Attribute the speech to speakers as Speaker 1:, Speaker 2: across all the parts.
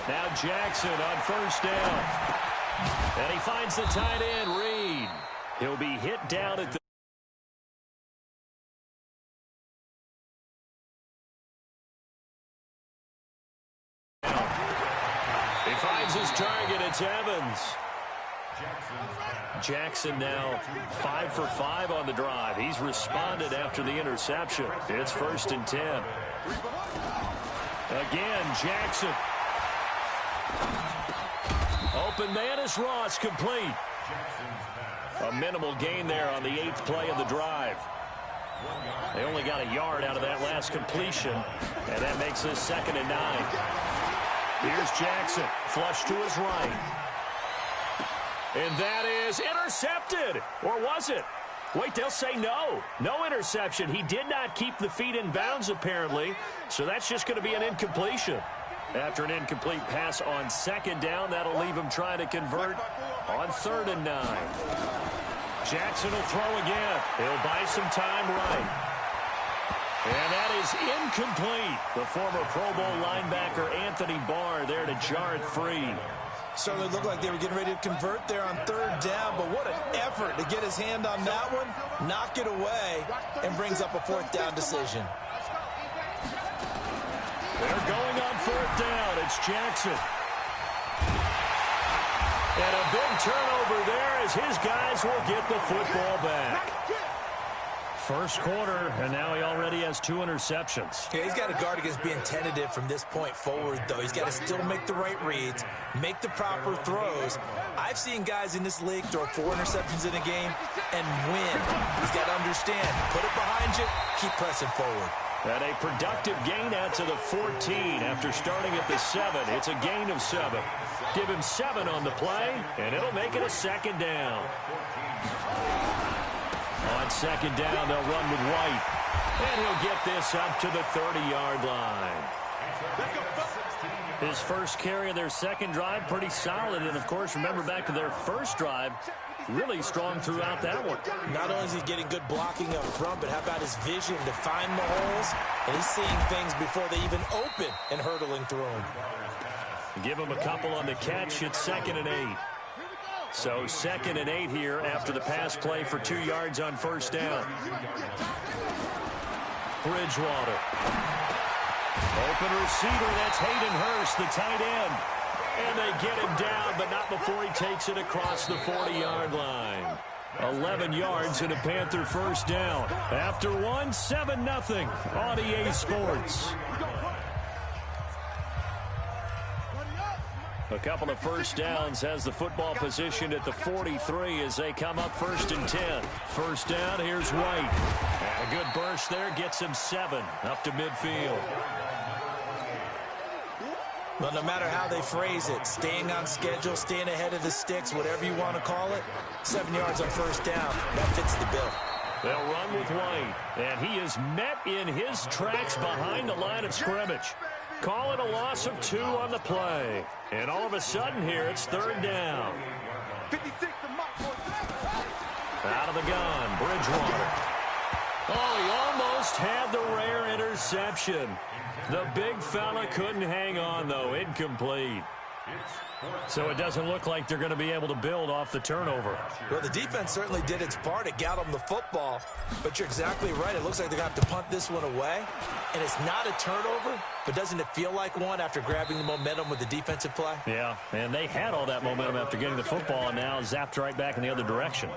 Speaker 1: Now Jackson on first down. And he finds the tight end, Reed. He'll be hit down at the... He finds his target. It's Evans. Jackson now 5 for 5 on the drive. He's responded after the interception. It's 1st and 10. Again, Jackson. Open man is Ross, complete. A minimal gain there on the 8th play of the drive. They only got a yard out of that last completion, and that makes this 2nd and 9. Here's Jackson, flush to his right. And that is intercepted. Or was it? Wait, they'll say no. No interception. He did not keep the feet in bounds, apparently. So that's just going to be an incompletion. After an incomplete pass on 2nd down, that'll leave him trying to convert on 3rd and 9. Jackson will throw again. He'll buy some time right. And that is incomplete. The former Pro Bowl linebacker Anthony Barr there to jar it free.
Speaker 2: Certainly looked like they were getting ready to convert there on 3rd down, but what an effort to get his hand on that one, knock it away, and brings up a 4th down decision.
Speaker 1: They're going on 4th down. It's Jackson. And a big turnover there as his guys will get the football back. First quarter, and now he already has 2 interceptions.
Speaker 2: Yeah, he's got to guard against being tentative from this point forward, though. He's got to still make the right reads, make the proper throws. I've seen guys in this league throw 4 interceptions in a game and win. He's got to understand, put it behind you, keep pressing forward.
Speaker 1: And a productive gain out to the 14 after starting at the 7. It's a gain of 7. Give him 7 on the play, and it'll make it a 2nd down. On 2nd down, they'll run with White. And he'll get this up to the 30-yard line. His first carry of their 2nd drive, pretty solid. And, of course, remember back to their first drive, really strong throughout that one.
Speaker 2: Not only is he getting good blocking up front, but how about his vision to find the holes? And he's seeing things before they even open and hurdling through them.
Speaker 1: Give him a couple on the catch. It's 2nd and 8. So 2nd and 8 here after the pass play for 2 yards on 1st down. Bridgewater. Open receiver, that's Hayden Hurst, the tight end. And they get him down, but not before he takes it across the 40-yard line. 11 yards and a Panther 1st down. After one, 7-0 on EA Sports. A couple of 1st downs has the football positioned at the 43 as they come up 1st and 10. 1st down, here's White. And a good burst there gets him 7 up to midfield.
Speaker 2: Well, no matter how they phrase it, staying on schedule, staying ahead of the sticks, whatever you want to call it, 7 yards on 1st down, that fits the bill.
Speaker 1: They'll run with White, and he is met in his tracks behind the line of scrimmage. Call it a loss of 2 on the play. And all of a sudden here, it's 3rd down. Out of the gun, Bridgewater. Oh, he almost had the rare interception. The big fella couldn't hang on, though. Incomplete. So it doesn't look like they're going to be able to build off the turnover.
Speaker 2: Well, the defense certainly did its part. It got them the football. But you're exactly right. It looks like they're going to have to punt this one away. And it's not a turnover, but doesn't it feel like one after grabbing the momentum with the defensive play?
Speaker 1: Yeah, and they had all that momentum after getting the football and now zapped right back in the other direction.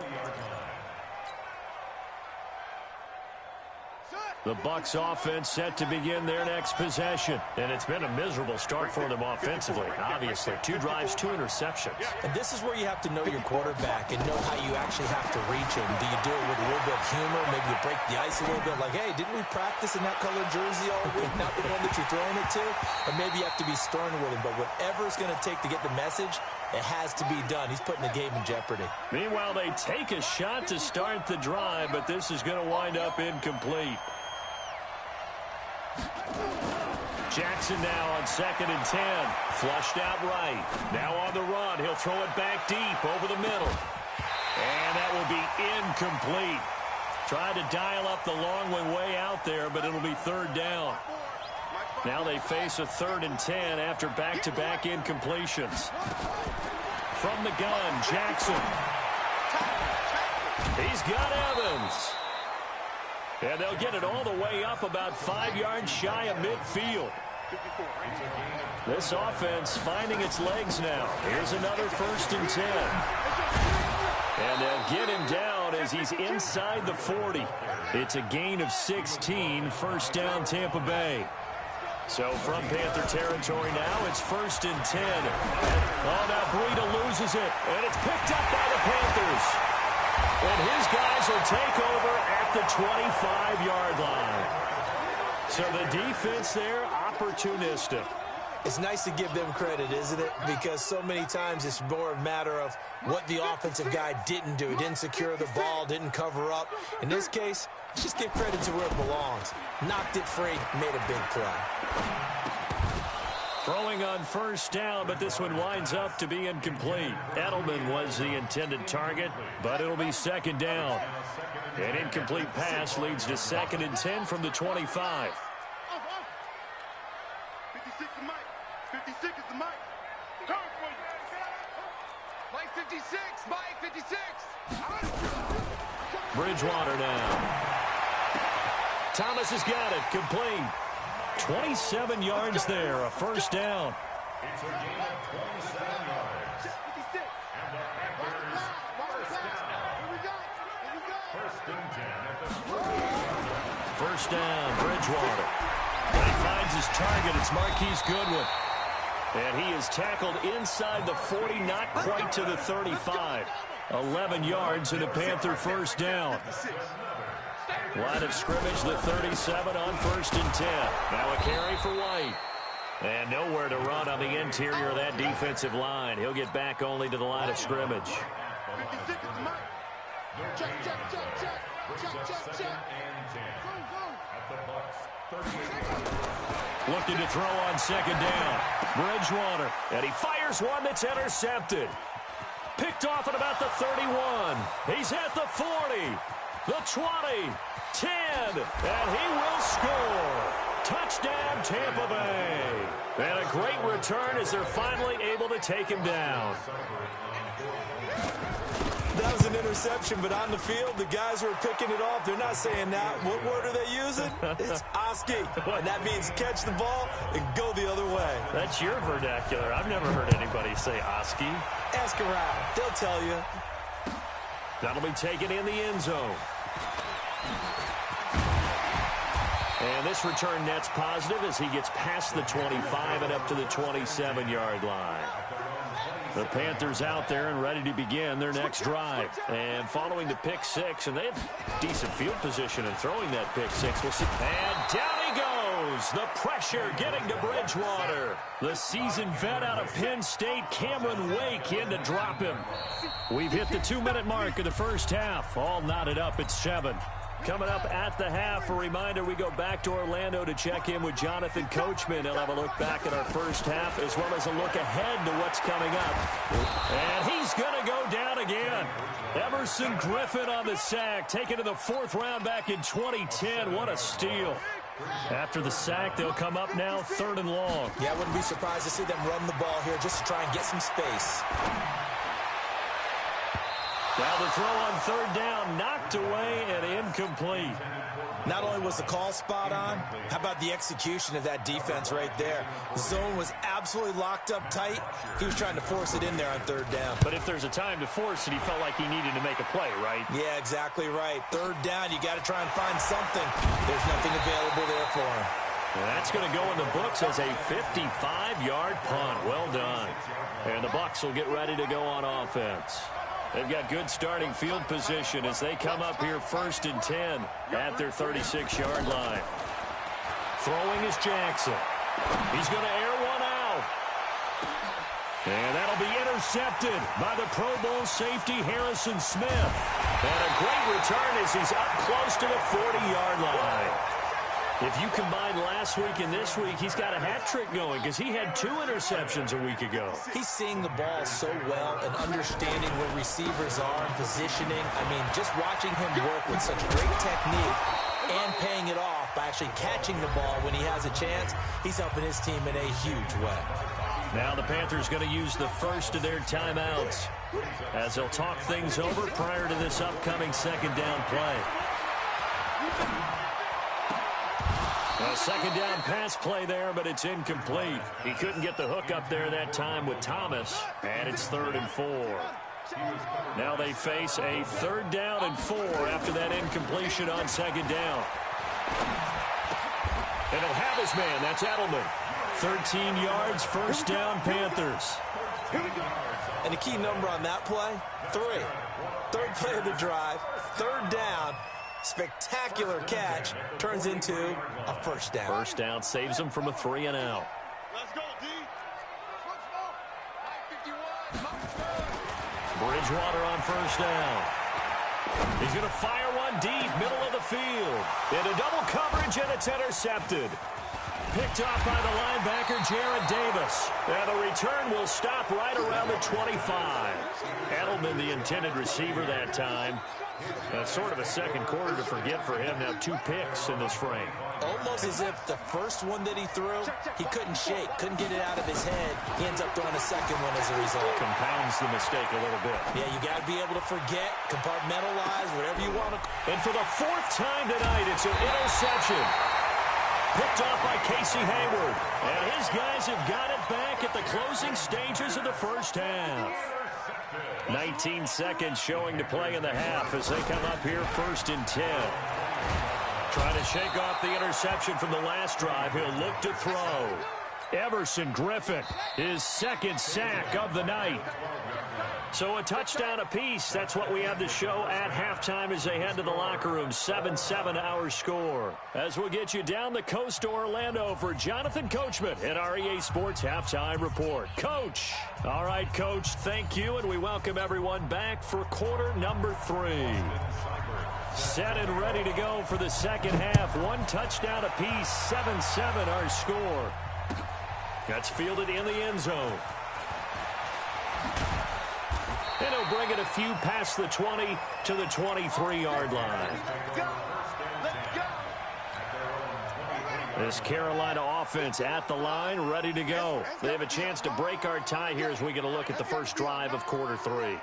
Speaker 1: The Bucs offense set to begin their next possession. And it's been a miserable start for them offensively. Obviously, 2 drives, 2 interceptions.
Speaker 2: And this is where you have to know your quarterback and know how you actually have to reach him. Do you do it with a little bit of humor? Maybe you break the ice a little bit. Like, hey, didn't we practice in that colored jersey all week? Not the one that you're throwing it to? Or maybe you have to be stern with him. But whatever it's going to take to get the message, it has to be done. He's putting the game in jeopardy.
Speaker 1: Meanwhile, they take a shot to start the drive, but this is going to wind up incomplete. Jackson now on 2nd and 10. Flushed out right. Now on the run. He'll throw it back deep over the middle. And that will be incomplete. Tried to dial up the long way out there, but it'll be 3rd down. Now they face a 3rd and 10 after back-to-back incompletions. From the gun, Jackson. He's got Evans. And they'll get it all the way up about 5 yards shy of midfield. This offense finding its legs now. Here's another 1st and 10. And they'll get him down as he's inside the 40. It's a gain of 16, 1st down Tampa Bay. So from Panther territory now, it's 1st and 10. Oh, now Breida loses it, and it's picked up by the Panthers. And his guys will take over at the 25-yard line. So the defense there, opportunistic.
Speaker 2: It's nice to give them credit, isn't it? Because so many times it's more a matter of what the offensive guy didn't do. He didn't secure the ball, didn't cover up. In this case, just give credit to where it belongs. Knocked it free, made a big play.
Speaker 1: Throwing on 1st down, but this one winds up to be incomplete. Edelman was the intended target, but it'll be 2nd down. An incomplete pass leads to 2nd and 10 from the 25.
Speaker 3: 56 is Mike. 56 is the Mike. Turn for you. Mike 56. Mike 56.
Speaker 1: Bridgewater now. Thomas has got it. Complete. 27 yards there. A 1st down.
Speaker 3: It's a gain of 27 yards. 56. And the Packers first down. Here we go. Here we go. 1st and 10 at the
Speaker 1: 1st down. Bridgewater. When he finds his target, it's Marquise Goodwin. And he is tackled inside the 40, not quite to the 35. 11 yards and a Panther 1st down. Line of scrimmage, the 37 on 1st and 10. Now a carry for White. And nowhere to run on the interior of that defensive line. He'll get back only to the line of scrimmage.
Speaker 3: 56 is Mike. Check, check, check, check. Check, check, check. At the Bucs 38.
Speaker 1: Looking to throw on 2nd down. Bridgewater. And he fires one that's intercepted. Picked off at about the 31. He's at the 40. The 20. 10. And he will score. Touchdown, Tampa Bay. And a great return as they're finally able to take him down.
Speaker 2: That was an interception, but on the field, the guys who are picking it off, they're not saying that. What word are they using? It's Oski. And that means catch the ball and go the other way.
Speaker 1: That's your vernacular. I've never heard anybody say Oski.
Speaker 2: Ask around. They'll tell you.
Speaker 1: That'll be taken in the end zone. And this return net's positive as he gets past the 25 and up to the 27-yard line. The Panthers out there and ready to begin their next drive. And following the pick six, and they have decent field position in throwing that pick six. We'll see. And down he goes. The pressure getting to Bridgewater. The seasoned vet out of Penn State, Cameron Wake, in to drop him. We've hit the 2-minute mark of the first half. All knotted up at 7. Coming up at the half, a reminder, we go back to Orlando to check in with Jonathan Coachman. He'll have a look back at our first half as well as a look ahead to what's coming up. And he's going to go down again. Everson Griffin on the sack, taken to the 4th round back in 2010. What a steal. After the sack, they'll come up now 3rd and long.
Speaker 2: Yeah, I wouldn't be surprised to see them run the ball here just to try and get some space.
Speaker 1: Now the throw on 3rd down, knocked away and incomplete.
Speaker 2: Not only was the call spot on, how about the execution of that defense right there? The zone was absolutely locked up tight. He was trying to force it in there on 3rd down.
Speaker 1: But if there's a time to force it, he felt like he needed to make a play, right?
Speaker 2: Yeah, exactly right. 3rd down, you got to try and find something. There's nothing available there for him.
Speaker 1: And that's going to go in the books as a 55-yard punt. Well done. And the Bucs will get ready to go on offense. They've got good starting field position as they come up here 1st and 10 at their 36-yard line. Throwing is Jackson. He's going to air one out. And that'll be intercepted by the Pro Bowl safety Harrison Smith. And a great return as he's up close to the 40-yard line. If you combine last week and this week, he's got a hat trick going because he had 2 interceptions a week ago.
Speaker 2: He's seeing the ball so well and understanding where receivers are and positioning. I mean, just watching him work with such great technique, and paying it off by actually catching the ball when he has a chance. He's helping his team in a huge way.
Speaker 1: Now the Panthers going to use the first of their timeouts as they'll talk things over prior to this upcoming second down play. A second down pass play there, but it's incomplete. He couldn't get the hook up there that time with Thomas, and it's 3rd and 4. Now they face a 3rd down and 4 after that incompletion on second down. And he'll have his man. That's Edelman. 13 yards, first down, Panthers.
Speaker 2: And the key number on that play, 3. 3rd play of the drive, 3rd down. Spectacular catch turns into a first down.
Speaker 1: First down saves him from a 3 and out.
Speaker 3: Let's go, D.
Speaker 1: Bridgewater on first down. He's going to fire one deep, middle of the field. Into double coverage, and it's intercepted. Picked off by the linebacker, Jared Davis. And the return will stop right around the 25. Edelman, the intended receiver that time. Sort of a second quarter to forget for him. Now 2 picks in this frame.
Speaker 2: Almost as if the first one that he threw, he couldn't shake, couldn't get it out of his head. He ends up throwing a second one as a result.
Speaker 1: Compounds the mistake a little bit.
Speaker 2: Yeah, you got to be able to forget, compartmentalize, whatever you want to.
Speaker 1: And for the 4th time tonight, it's an interception. Picked off by Casey Hayward. And his guys have got it back at the closing stages of the first half. 19 seconds showing to play in the half as they come up here 1st and 10. Trying to shake off the interception from the last drive. He'll look to throw. Everson Griffin, his 2nd sack of the night. So a touchdown apiece. That's what we have to show at halftime as they head to the locker room. 7-7 our score. As we'll get you down the coast to Orlando for Jonathan Coachman at our EA Sports Halftime Report. Coach. All right, Coach, thank you, and we welcome everyone back for quarter number 3. Set and ready to go for the second half. 1 touchdown apiece, 7-7 our score. That's fielded in the end zone. And he'll bring it a few past the 20 to the 23-yard line. This Carolina offense at the line, ready to go. They have a chance to break our tie here as we get a look at the first drive of quarter 3.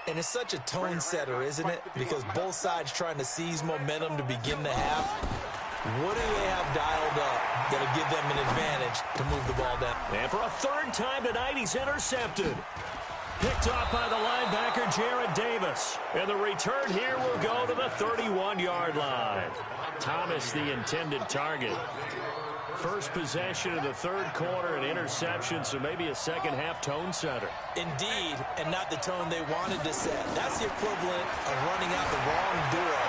Speaker 2: And it's such a tone setter, isn't it? Because both sides trying to seize momentum to begin the half. What do they have dialed up that'll give them an advantage to move the ball down?
Speaker 1: And for a 3rd time tonight, he's intercepted. Picked off by the linebacker, Jared Davis. And the return here will go to the 31-yard line. Thomas, the intended target. First possession of the 3rd quarter, an interception, so maybe a second half tone setter.
Speaker 2: Indeed, and not the tone they wanted to set. That's the equivalent of running out the wrong door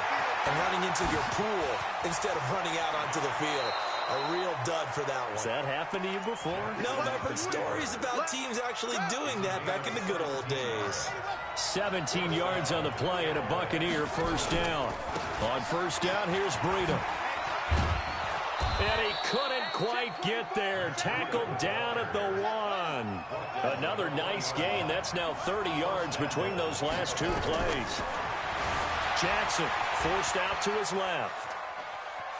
Speaker 2: and running into your pool instead of running out onto the field. A real dud for that one.
Speaker 1: Has that happened to you before?
Speaker 2: No, but I've heard stories about teams actually doing that back in the good old days.
Speaker 1: 17 yards on the play and a Buccaneer first down. On first down, here's Breida. And he couldn't quite get there. Tackled down at the 1. Another nice gain. That's now 30 yards between those last 2 plays. Jackson forced out to his left.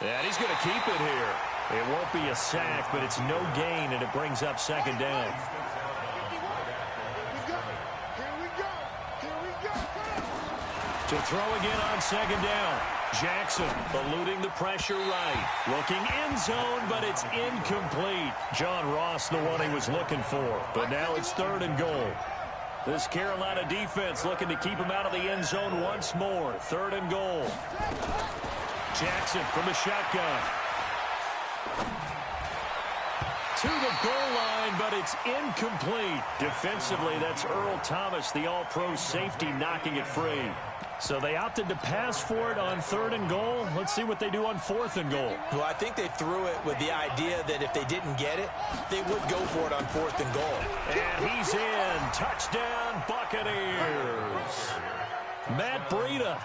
Speaker 1: And he's going to keep it here. It won't be a sack, but it's no gain, and it brings up second down. To throw again on second down. Jackson eluding the pressure right. Looking end zone, but it's incomplete. John Ross, the one he was looking for. But now it's 3rd and goal. This Carolina defense looking to keep him out of the end zone once more. 3rd and goal. Jackson from the shotgun. To the goal line, but it's incomplete. Defensively, that's Earl Thomas, the all-pro safety, knocking it free. So they opted to pass for it on 3rd and goal. Let's see what they do on 4th and goal.
Speaker 2: Well, I think they threw it with the idea that if they didn't get it, they would go for it on 4th and goal.
Speaker 1: And he's in. Touchdown, Buccaneers. Matt Breida,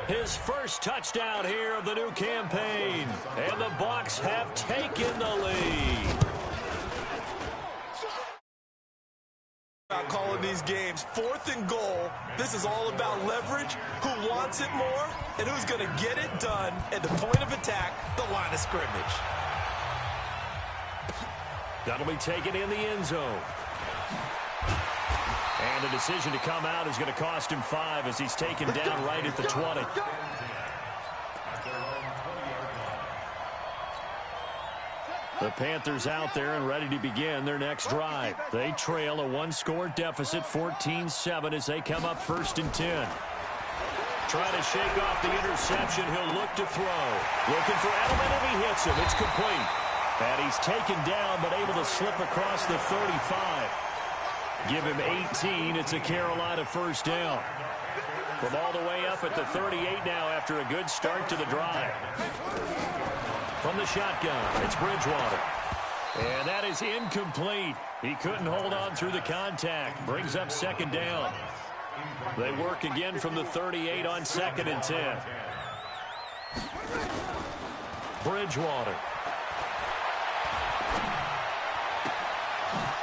Speaker 1: his first touchdown here of the new campaign. And the Bucs have taken the lead.
Speaker 2: about calling these games. 4th and goal. This is all about leverage, who wants it more, and who's going to get it done at the point of attack, the line of scrimmage.
Speaker 1: That'll be taken in the end zone. And the decision to come out is going to cost him 5 as he's taken down right at the 20. The Panthers out there and ready to begin their next drive. They trail a 1-score deficit, 14-7, as they come up 1st and 10. Trying to shake off the interception. He'll look to throw. Looking for Edelman, and he hits him. It's complete. And he's taken down, but able to slip across the 35. Give him 18. It's a Carolina 1st down. From all the way up at the 38 now after a good start to the drive. From the shotgun, it's Bridgewater. And that is incomplete. He couldn't hold on through the contact. Brings up 2nd down. They work again from the 38 on 2nd and 10. Bridgewater.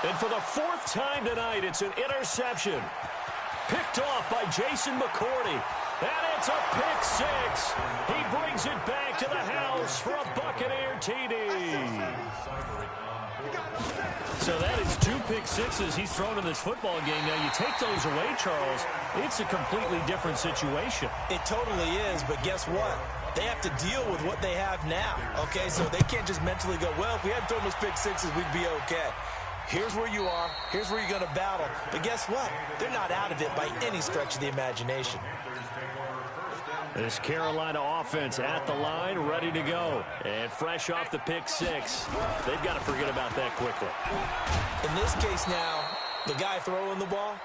Speaker 1: And for the 4th time tonight, it's an interception. Picked off by Jason McCourty. And it's a pick 6. He brings it back to the house for a Buccaneer TD. So that is 2 pick 6s he's thrown in this football game. Now, you take those away, Charles, it's a completely different situation.
Speaker 2: It totally is, but guess what? They have to deal with what they have now, okay? So they can't just mentally go, well, if we had thrown those pick 6s, we'd be okay. Here's where you are. Here's where you're going to battle. But guess what? They're not out of it by any stretch of the imagination.
Speaker 1: This Carolina offense at the line, ready to go. And fresh off the pick 6. They've got to forget about that quickly.
Speaker 2: In this case now, the guy throwing the ball,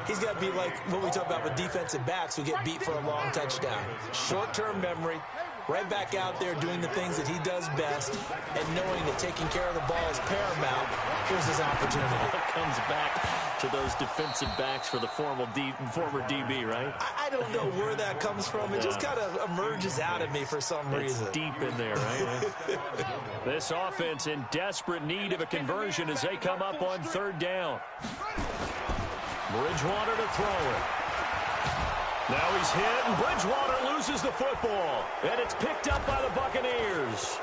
Speaker 2: he's got to be like what we talk about with defensive backs who get beat for a long touchdown. Short-term memory, right back out there doing the things that he does best, and knowing that taking care of the ball is paramount. Here's his opportunity.
Speaker 1: It comes back to those defensive backs for the former DB, right?
Speaker 2: I don't know where that comes from. It just kind of emerges out of me for some reason.
Speaker 1: It's deep in there, right? This offense in desperate need of a conversion as they come up on 3rd down. Bridgewater to throw it. Now he's hit, and Bridgewater loses the football. And it's picked up by the Buccaneers.